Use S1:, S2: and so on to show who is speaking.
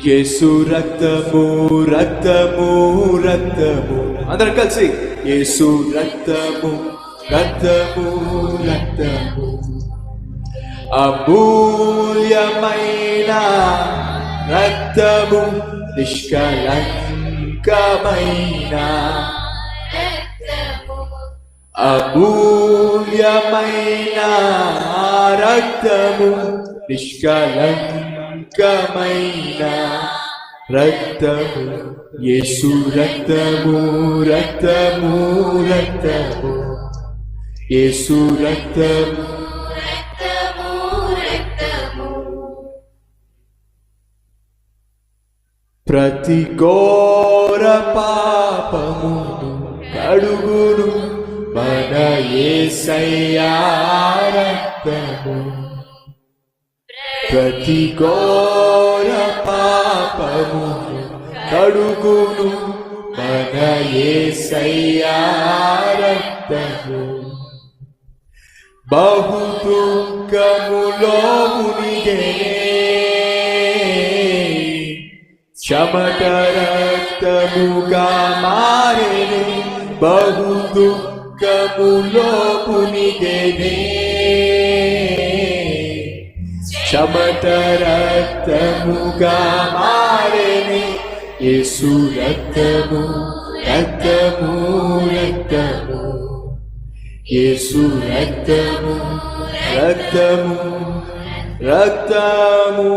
S1: యేసు రక్తము రక్తము రక్తము అందరం కలిసి యేసు రక్తము రక్తము రక్తము అమూల్యమైన రక్తము నిష్కలంకమైన అమూల్యమైన రక్తము నిష్కలంకమైన రక్తము యేసు రక్తము రక్తము రక్తము యేసు రక్తము ప్రతి ఘోర పాపమును కడుగును మన యేసయ్యా రక్తము ప్రతి ఘోర పాపమును కడుగును మన యేసయ్యా రక్తము బహు దుఃఖములో మునిగెనే చెమట రక్తముగా మారెను బహు దుఃఖములో మునిగెనే చెమట రక్తముగా మారెను యేసు రక్తము రక్తము రక్తము యేసు రక్తము రక్తము రక్తము